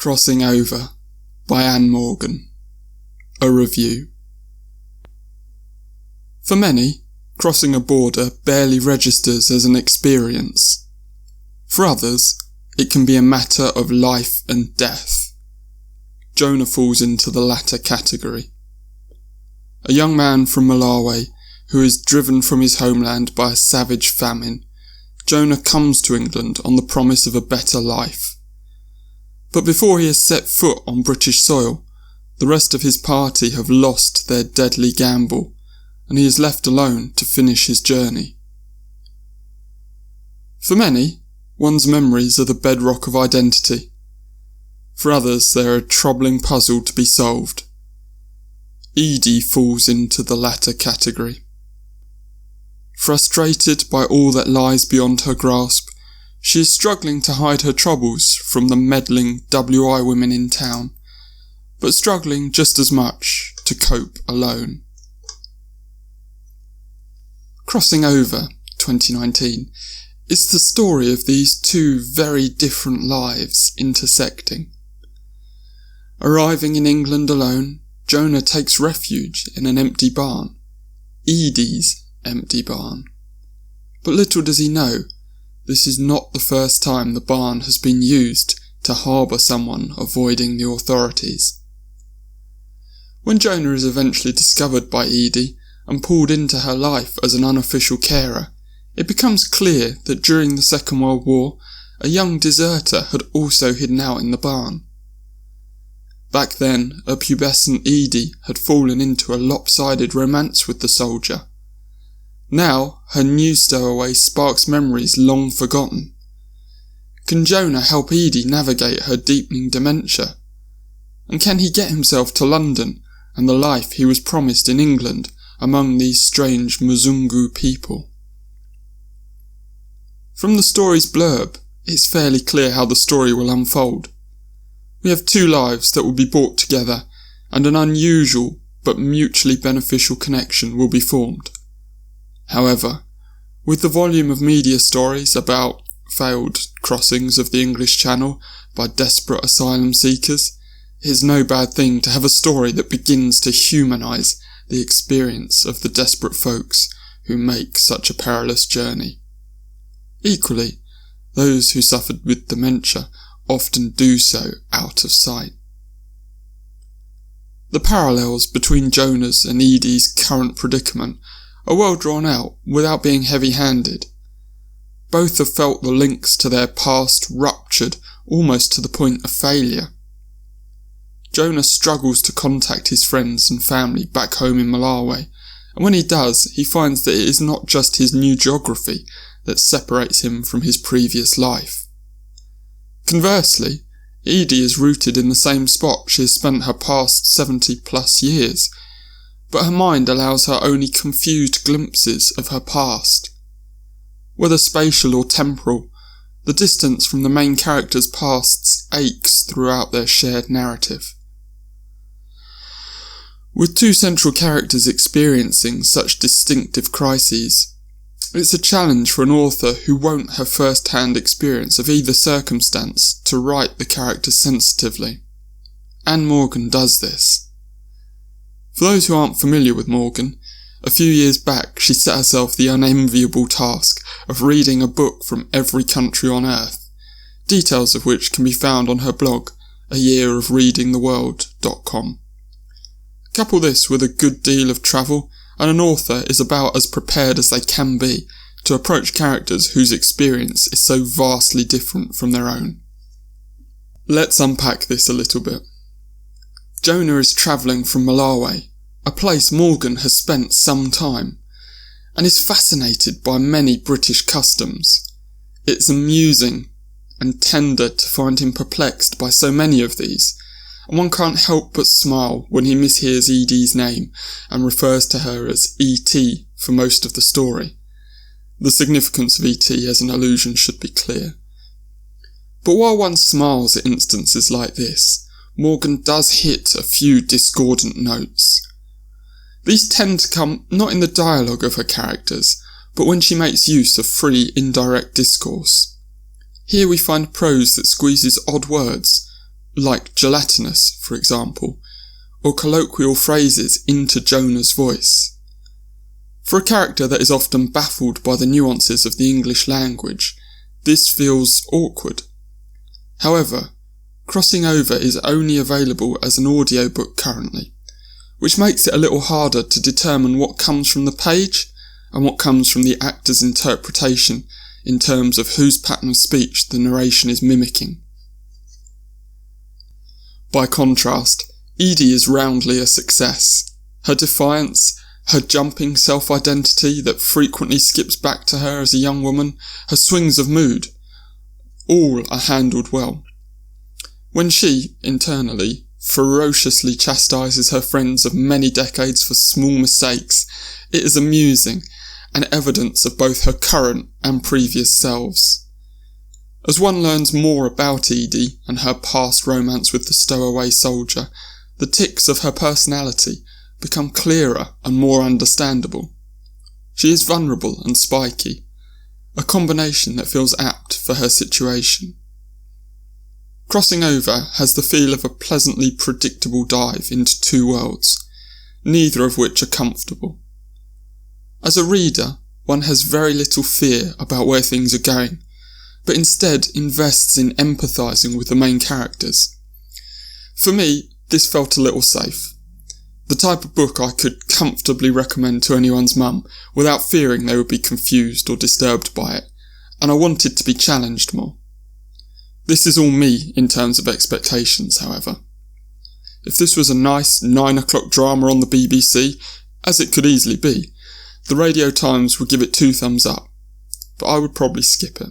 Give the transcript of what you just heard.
Crossing Over by Anne Morgan. A review. For many, crossing a border barely registers as an experience. For others, it can be a matter of life and death. Jonah falls into the latter category. A young man from Malawi who is driven from his homeland by a savage famine, Jonah comes to England on the promise of a better life. But before he has set foot on British soil, the rest of his party have lost their deadly gamble, and he is left alone to finish his journey. For many, one's memories are the bedrock of identity. For others, they are a troubling puzzle to be solved. Edie falls into the latter category. Frustrated by all that lies beyond her grasp, she is struggling to hide her troubles from the meddling WI women in town, but struggling just as much to cope alone. Crossing Over, 2019, is the story of these two very different lives intersecting. Arriving in England alone, Jonah takes refuge in an empty barn, Edie's empty barn. But little does he know, this is not the first time the barn has been used to harbour someone avoiding the authorities. When Jonah is eventually discovered by Edie and pulled into her life as an unofficial carer, it becomes clear that during the Second World War, a young deserter had also hidden out in the barn. Back then, a pubescent Edie had fallen into a lopsided romance with the soldier. Now, her new stowaway sparks memories long forgotten. Can Jonah help Edie navigate her deepening dementia? And can he get himself to London and the life he was promised in England among these strange Mzungu people? From the story's blurb, it's fairly clear how the story will unfold. We have two lives that will be brought together, and an unusual but mutually beneficial connection will be formed. However, with the volume of media stories about failed crossings of the English Channel by desperate asylum seekers, it is no bad thing to have a story that begins to humanise the experience of the desperate folks who make such a perilous journey. Equally, those who suffered with dementia often do so out of sight. The parallels between Jonah's and Edie's current predicament are well drawn out without being heavy-handed. Both have felt the links to their past ruptured almost to the point of failure. Jonah struggles to contact his friends and family back home in Malawi, and when he does, he finds that it is not just his new geography that separates him from his previous life. Conversely, Edie is rooted in the same spot she has spent her past 70+ years, but her mind allows her only confused glimpses of her past. Whether spatial or temporal, the distance from the main character's pasts aches throughout their shared narrative. With two central characters experiencing such distinctive crises, it's a challenge for an author who won't have first-hand experience of either circumstance to write the characters sensitively. Anne Morgan does this. For those who aren't familiar with Morgan, a few years back she set herself the unenviable task of reading a book from every country on earth, details of which can be found on her blog, ayearofreadingtheworld.com. Couple this with a good deal of travel, and an author is about as prepared as they can be to approach characters whose experience is so vastly different from their own. Let's unpack this a little bit. Jonah is travelling from Malawi, a place Morgan has spent some time, and is fascinated by many British customs. It's amusing and tender to find him perplexed by so many of these, and one can't help but smile when he mishears Edie's name and refers to her as E.T. for most of the story. The significance of E.T. as an allusion should be clear. But while one smiles at instances like this, Morgan does hit a few discordant notes. These tend to come not in the dialogue of her characters, but when she makes use of free, indirect discourse. Here we find prose that squeezes odd words, like gelatinous, for example, or colloquial phrases into Jonah's voice. For a character that is often baffled by the nuances of the English language, this feels awkward. However, Crossing Over is only available as an audiobook currently, which makes it a little harder to determine what comes from the page and what comes from the actor's interpretation in terms of whose pattern of speech the narration is mimicking. By contrast, Edie is roundly a success. Her defiance, her jumping self-identity that frequently skips back to her as a young woman, her swings of mood, all are handled well. When she, internally, ferociously chastises her friends of many decades for small mistakes, it is amusing and evidence of both her current and previous selves. As one learns more about Edie and her past romance with the stowaway soldier, the tics of her personality become clearer and more understandable. She is vulnerable and spiky, a combination that feels apt for her situation. Crossing Over has the feel of a pleasantly predictable dive into two worlds, neither of which are comfortable. As a reader, one has very little fear about where things are going, but instead invests in empathising with the main characters. For me, this felt a little safe. The type of book I could comfortably recommend to anyone's mum without fearing they would be confused or disturbed by it, and I wanted to be challenged more. This is all me in terms of expectations, however. If this was a nice 9 o'clock drama on the BBC, as it could easily be, the Radio Times would give it 2 thumbs up, but I would probably skip it.